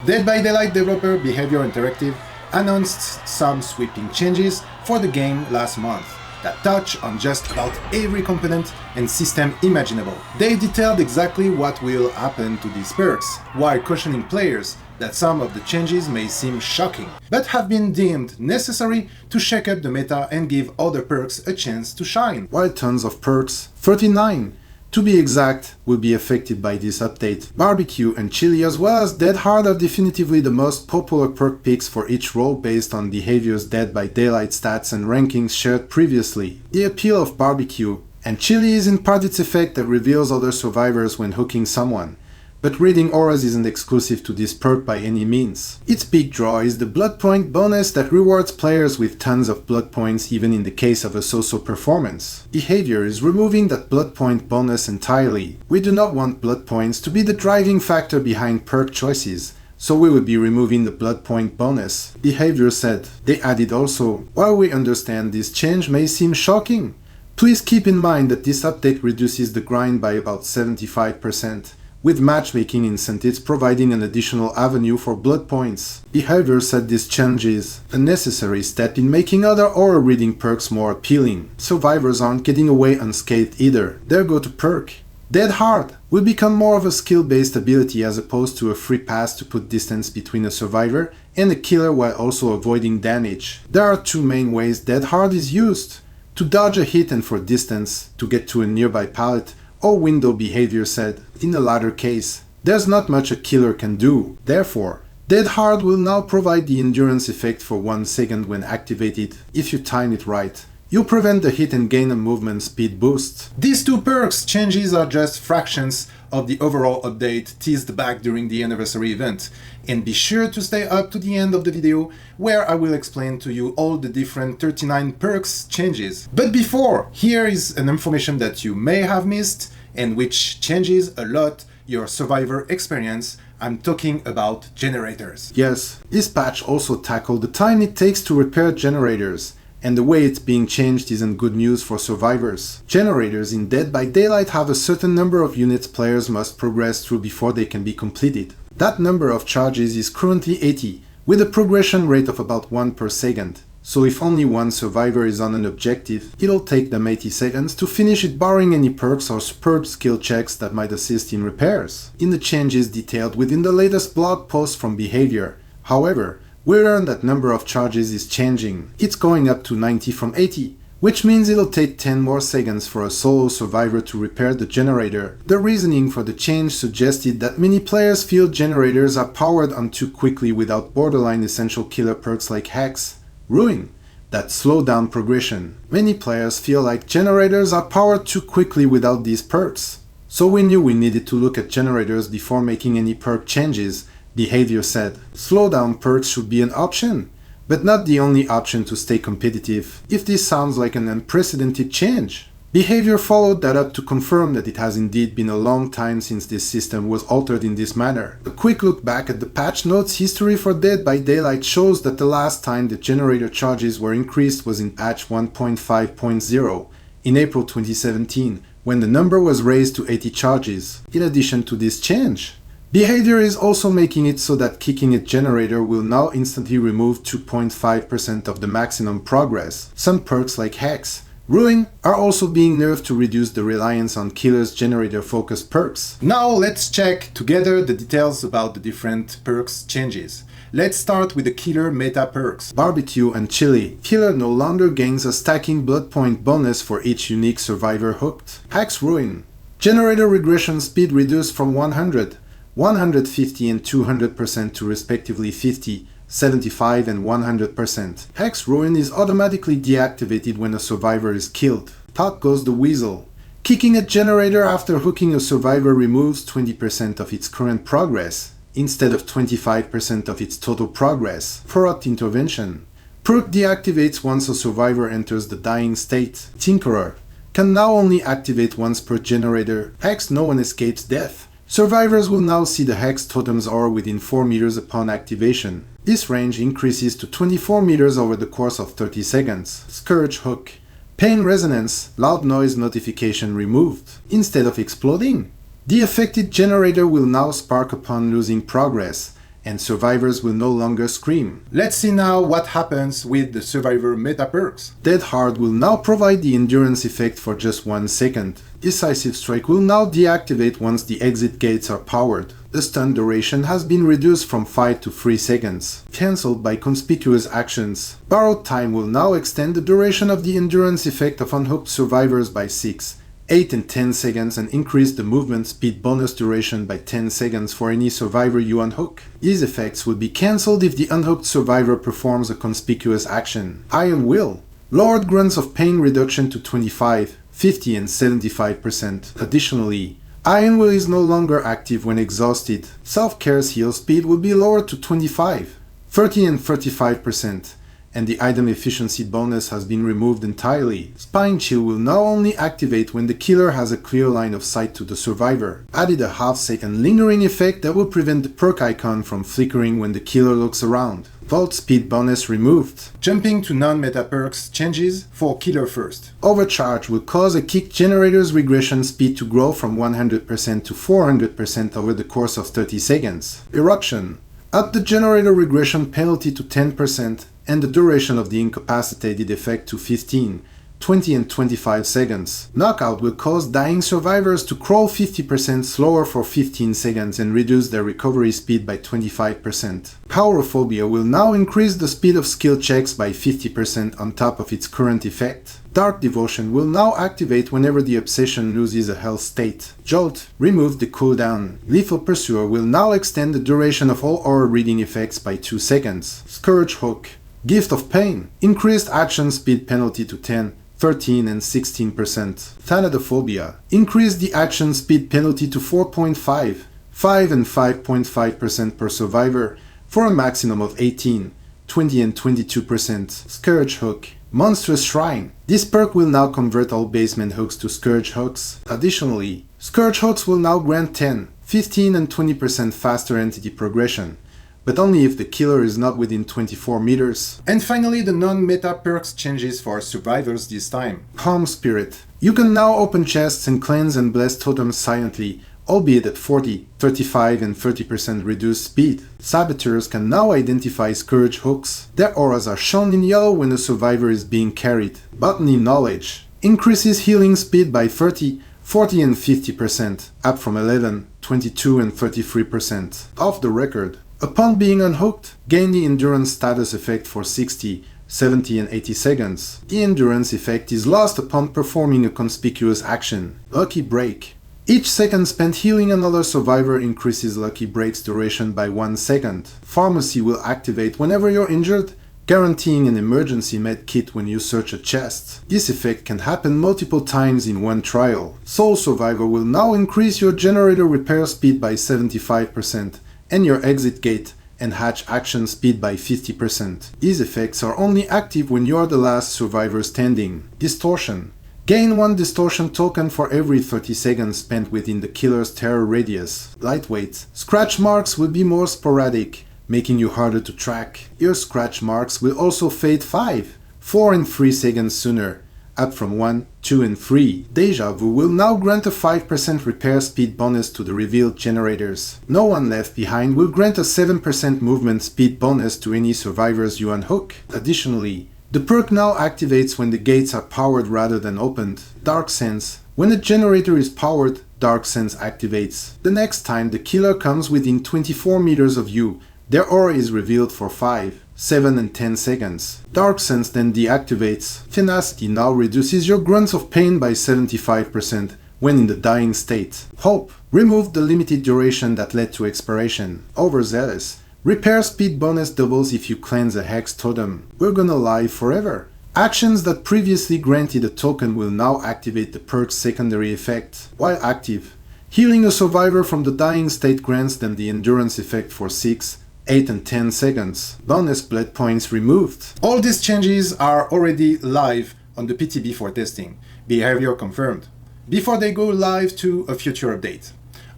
Dead by Daylight developer Behaviour Interactive announced some sweeping changes for the game last month that touch on just about every component and system imaginable. They detailed exactly what will happen to these perks, while cautioning players that some of the changes may seem shocking, but have been deemed necessary to shake up the meta and give other perks a chance to shine. While tons of perks, 39 to be exact, will be affected by this update. Barbecue and Chili as well as Dead Hard are definitively the most popular perk picks for each role based on Behavior's Dead by Daylight stats and rankings shared previously. The appeal of Barbecue and Chili is in part its effect that reveals other survivors when hooking someone. But reading auras isn't exclusive to this perk by any means. Its big draw is the blood point bonus that rewards players with tons of blood points even in the case of a so-so performance. Behavior is removing that blood point bonus entirely. We do not want blood points to be the driving factor behind perk choices, so we would be removing the blood point bonus. Behavior said. They added also, while we understand this change may seem shocking, please keep in mind that this update reduces the grind by about 75%. With matchmaking incentives providing an additional avenue for blood points. Behavior said this change is a necessary step in making other aura reading perks more appealing. Survivors aren't getting away unscathed either. Their go-to perk, Dead Hard, will become more of a skill-based ability as opposed to a free pass to put distance between a survivor and a killer while also avoiding damage. There are two main ways Dead Hard is used: to dodge a hit and for distance, to get to a nearby pallet, or window. Behavior said. In the latter case, there's not much a killer can do. Therefore, Dead Hard will now provide the endurance effect for 1 second when activated. If you time it right, you'll prevent the hit and gain a movement speed boost. These two perks changes are just fractions of the overall update teased back during the anniversary event. And be sure to stay up to the end of the video where I will explain to you all the different 39 perks changes. But before, here is an information that you may have missed and which changes a lot your survivor experience. I'm talking about generators. Yes, this patch also tackled the time it takes to repair generators, and the way it's being changed isn't good news for survivors. Generators in Dead by Daylight have a certain number of units players must progress through before they can be completed. That number of charges is currently 80, with a progression rate of about 1 per second. So if only one survivor is on an objective, it'll take them 80 seconds to finish it barring any perks or superb skill checks that might assist in repairs. In the changes detailed within the latest blog post from Behavior, however, we learned that number of charges is changing. It's going up to 90 from 80, which means it'll take 10 more seconds for a solo survivor to repair the generator. The reasoning for the change suggested that many players feel generators are powered on too quickly without borderline essential killer perks like Hex, Ruin, that slow down progression. Many players feel like generators are powered too quickly without these perks. So we knew we needed to look at generators before making any perk changes. Behavior said. Slowdown perks should be an option, but not the only option to stay competitive. If this sounds like an unprecedented change, Behavior followed that up to confirm that it has indeed been a long time since this system was altered in this manner. A quick look back at the patch notes history for Dead by Daylight shows that the last time the generator charges were increased was in patch 1.5.0 in April 2017, when the number was raised to 80 charges. In addition to this change, Behavior is also making it so that kicking a generator will now instantly remove 2.5% of the maximum progress. Some perks like Hex, Ruin are also being nerfed to reduce the reliance on killers' generator-focused perks. Now let's check together the details about the different perks changes. Let's start with the killer meta perks. Barbecue and Chili. Killer no longer gains a stacking blood point bonus for each unique survivor hooked. Hex Ruin. Generator regression speed reduced from 100, 150 and 200% to respectively 50, 75 and 100%. Hex Ruin is automatically deactivated when a survivor is killed. Out goes the Weasel. Kicking a generator after hooking a survivor removes 20% of its current progress, instead of 25% of its total progress. Corrupt Intervention. Perk deactivates once a survivor enters the dying state. Tinkerer can now only activate once per generator. Hex No One Escapes Death. Survivors will now see the Hex Totem's aura within 4 meters upon activation. This range increases to 24 meters over the course of 30 seconds. Scourge Hook. Pain Resonance. Loud noise notification removed. Instead of exploding, the affected generator will now spark upon losing progress, and survivors will no longer scream. Let's see now what happens with the survivor meta perks. Dead Hard will now provide the endurance effect for just 1 second. Decisive Strike will now deactivate once the exit gates are powered. The stun duration has been reduced from 5 to 3 seconds, cancelled by conspicuous actions. Borrowed Time will now extend the duration of the endurance effect of unhooked survivors by 6, 8 and 10 seconds and increase the movement speed bonus duration by 10 seconds for any survivor you unhook. These effects will be cancelled if the unhooked survivor performs a conspicuous action. Iron Will. Lowered grunts of pain reduction to 25, 50 and 75%. Additionally, Iron Will is no longer active when exhausted. Self-Care's heal speed will be lowered to 25, 30 and 35%. And the item efficiency bonus has been removed entirely. Spine Chill will now only activate when the killer has a clear line of sight to the survivor. Added a half-second lingering effect that will prevent the perk icon from flickering when the killer looks around. Vault Speed bonus removed. Jumping to non-meta perks changes for Killer First. Overcharge will cause a kick generator's regression speed to grow from 100% to 400% over the course of 30 seconds. Eruption. Up the generator regression penalty to 10%, and the duration of the incapacitated effect to 15, 20 and 25 seconds. Knockout will cause dying survivors to crawl 50% slower for 15 seconds and reduce their recovery speed by 25%. Pyrophobia will now increase the speed of skill checks by 50% on top of its current effect. Dark Devotion will now activate whenever the obsession loses a health state. Jolt removed the cooldown. Lethal Pursuer will now extend the duration of all aura reading effects by 2 seconds. Scourge Hook. Gift of Pain. Increased action speed penalty to 10, 13 and 16%. Thanadophobia. Increased the action speed penalty to 4.5, 5 and 5.5% per survivor for a maximum of 18, 20 and 22%. Scourge Hook. Monstrous Shrine. This perk will now convert all basement hooks to Scourge Hooks. Additionally, Scourge Hooks will now grant 10, 15 and 20% faster entity progression, but only if the killer is not within 24 meters. And finally, the non-meta perks changes for survivors this time. Calm Spirit. You can now open chests and cleanse and bless totems silently, albeit at 40, 35 and 30% reduced speed. Saboteurs can now identify Scourge Hooks. Their auras are shown in yellow when a survivor is being carried. Botany Knowledge. Increases healing speed by 30, 40 and 50%, up from 11, 22 and 33%. Off the record. Upon being unhooked, gain the endurance status effect for 60, 70 and 80 seconds. The endurance effect is lost upon performing a conspicuous action. Lucky Break. Each second spent healing another survivor increases Lucky Break's duration by 1 second. Pharmacy will activate whenever you're injured, guaranteeing an emergency med kit when you search a chest. This effect can happen multiple times in one trial. Soul Survivor will now increase your generator repair speed by 75%, and your exit gate and hatch action speed by 50%. These effects are only active when you are the last survivor standing. Distortion. Gain 1 distortion token for every 30 seconds spent within the killer's terror radius. Lightweight. Scratch marks will be more sporadic, making you harder to track. Your scratch marks will also fade 5, 4 and 3 seconds sooner, up from 1, 2 and 3. Deja Vu will now grant a 5% repair speed bonus to the revealed generators. No One Left Behind will grant a 7% movement speed bonus to any survivors you unhook. Additionally, the perk now activates when the gates are powered rather than opened. Dark Sense. When a generator is powered, Dark Sense activates. The next time the killer comes within 24 meters of you, their aura is revealed for 5, 7 and 10 seconds. Dark Sense then deactivates. Tenacity now reduces your grunts of pain by 75% when in the dying state. Hope. Removed the limited duration that led to expiration. Overzealous. Repair speed bonus doubles if you cleanse a hex totem. We're gonna live forever. Actions that previously granted a token will now activate the perk's secondary effect. While active, healing a survivor from the dying state grants them the endurance effect for 6, 8 and 10 seconds. Bonus blood points removed. All these changes are already live on the PTB for testing. Behavior confirmed. Before they go live to a future update.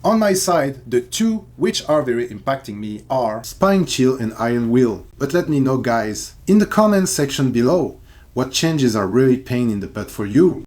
On my side, the two which are very impacting me are Spine Chill and Iron Will. But let me know guys, in the comments section below, what changes are really pain in the butt for you.